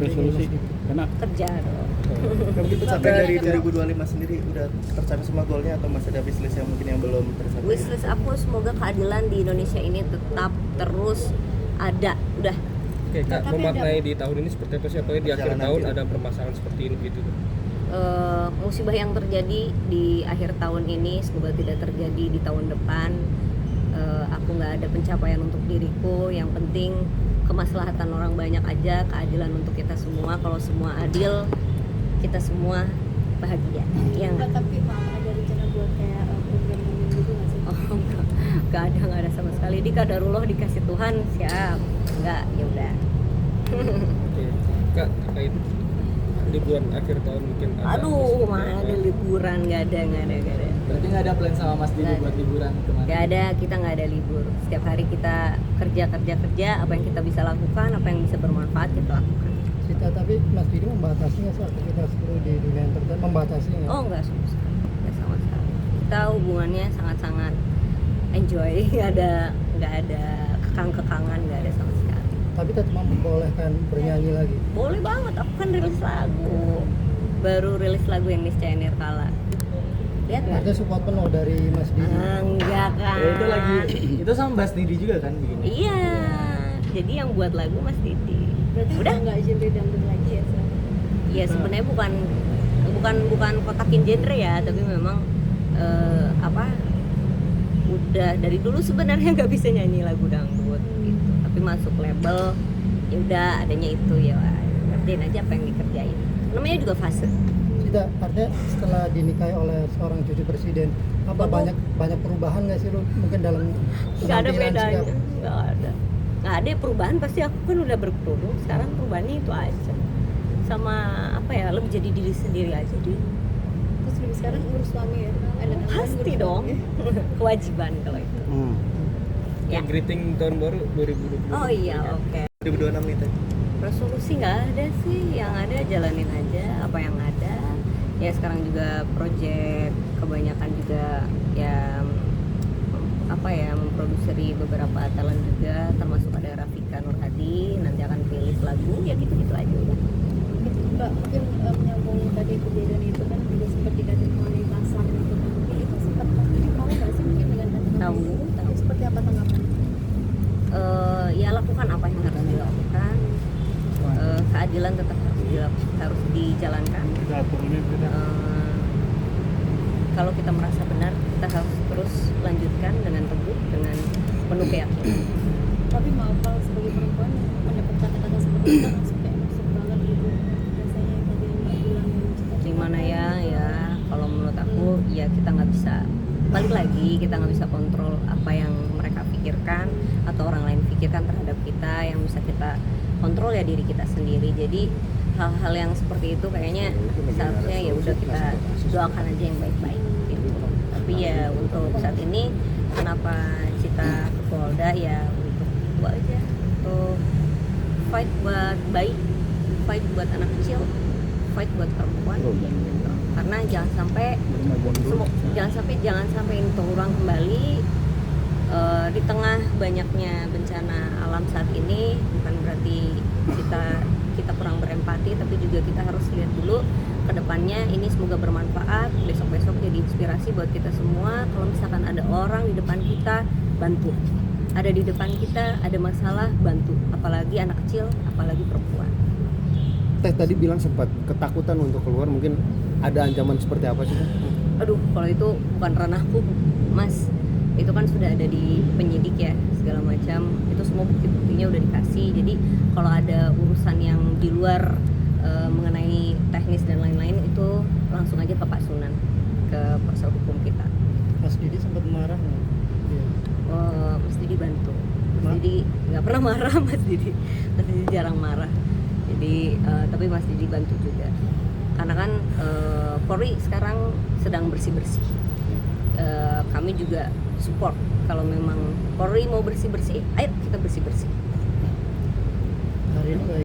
resolusi? Karena Kerja dong. Kalau gitu sampai dari 2025 sendiri udah tercapai semua goalnya atau masih ada wishlist yang mungkin yang belum tercapai? Wishlist aku semoga keadilan di Indonesia ini tetap terus ada. Udah. Oke, Kak, memaknai di tahun ini seperti apa sih? Apalagi di akhir tahun ada permasalahan seperti ini gitu. Musibah yang terjadi di akhir tahun ini semoga tidak terjadi di tahun depan. Aku nggak ada pencapaian untuk diriku, yang penting kemaslahatan orang banyak aja, keadilan untuk kita semua. Kalau semua adil, kita semua bahagia. Yang tapi ada rencana buat kayak program gitu nggak sih? nggak ada sama sekali. Di kadarullah dikasih Tuhan, siap. Nggak, ya udah. Oke, Kak, terkait liburan akhir tahun mungkin ada. Aduh, mana ada liburan, nggak ada. Berarti nggak ada plan sama Mas Didi buat liburan kemana? Gak ada, kita nggak ada libur. Setiap hari kita kerja. Apa yang kita bisa lakukan, apa yang bisa bermanfaat kita lakukan. Cita, tapi Mas Didi membatasi nggak sih aktivitas kru di dunia entertain? Membatasi nggak? Oh, nggak sama sekali. Nggak sama sekali. Kita hubungannya sangat-sangat enjoy. Nggak ada kekang-kekangan, nggak ada sama sekali. Tapi tetap membolehkan bernyanyi lagi. Boleh banget. Aku kan rilis lagu. Baru rilis lagu yang Niscaya Nirkala. Lihat nggak? Artinya support penuh dari Mas Didi. Enggak kan. Ya, itu lagi itu sama Mas Didi juga kan bikin. Iya. Jadi yang buat lagu Mas Didi. Berarti Udah nggak genre dangdut lagi ya sekarang? Iya, sebenarnya bukan kotakin genre ya, tapi memang udah dari dulu sebenarnya nggak bisa nyanyi lagu dangdut gitu. Tapi masuk label, ya udah adanya itu ya, kerjain aja apa yang dikerjain. Namanya juga fase. Cita, artinya setelah dinikahi oleh seorang cucu presiden, apa banyak perubahan nggak sih lu mungkin dalam Nggak ada penampilan, bedanya, sikap? nggak ada perubahan. Pasti aku kan udah berkerudung, sekarang perubahannya itu aja. Sama lebih jadi diri sendiri aja deh. Terus lebih sekarang ngurus suami ya? Ada tambahan Pasti ngurus dong, suami. kewajiban kalau itu. Ya. Greeting tahun baru 2020. Oh iya, oke. 2026 nih Teh. Resolusi nggak ada sih, yang ada jalanin aja apa yang ada. Ya sekarang juga project kebanyakan juga ya memproduseri beberapa talent juga, termasuk ada Rafika Nurhadi, nanti akan rilis lagu, ya gitu-gitu aja udah. Mbak, mungkin menyambung tadi kejadian itu kan juga sempat dikasih mengenai pasar gitu kan. Mungkin itu sempat pasti tahu nggak sih mungkin dengan kata-kata Tahu. itu? Seperti apa tanggapan? Ya lakukan apa yang harus dilakukan. Keadilan tetap harus dijalankan. Kalau kita merasa benar, kita harus terus lanjutkan dengan teguh, dengan penuh keyakinan. Tapi maaf kalau sebagai perempuan mendapat kata-kata seperti itu langsung kayak masuk banget gitu rasanya tadi yang Mbak bilang Gimana ya kalau menurut aku ya kita nggak bisa, balik lagi kita nggak bisa kontrol apa yang mereka pikirkan atau orang lain pikirkan terhadap kita. Yang bisa kita kontrol ya diri kita sendiri. Jadi hal-hal yang seperti itu kayaknya seharusnya ya udah kita doakan aja yang baik-baik gitu. Tapi ya untuk saat ini kenapa Cita ke Polda ya untuk itu aja, untuk fight buat bayi, fight buat anak kecil, fight buat perempuan gitu. Karena jangan sampai ini terulang kembali. Di tengah banyaknya bencana alam saat ini, bukan berarti kita kurang berempati, tapi juga kita harus lihat dulu ke depannya. Ini semoga bermanfaat, besok-besok jadi inspirasi buat kita semua. Kalau misalkan ada orang di depan kita, bantu. Ada di depan kita, ada masalah, bantu. Apalagi anak kecil, apalagi perempuan. Teh tadi bilang sempat ketakutan untuk keluar, mungkin ada ancaman seperti apa sih? Aduh, kalau itu bukan ranahku, Mas. Itu kan sudah ada di penyidik ya, segala macam. Itu semua bukti-buktinya udah dikasih. Jadi kalau ada urusan yang di luar mengenai teknis dan lain-lain, itu langsung aja ke Pak Sunan, ke kuasa hukum kita. Mas Didi sempat marah nggak? Iya. Mas Didi bantu. Mas Didi nggak pernah marah, Mas Didi jarang marah. Jadi tapi Mas Didi bantu juga. Karena kan Polri sekarang sedang bersih-bersih. Kami juga support. Kalau memang Polri mau bersih-bersih, ayo kita bersih-bersih. Hari ini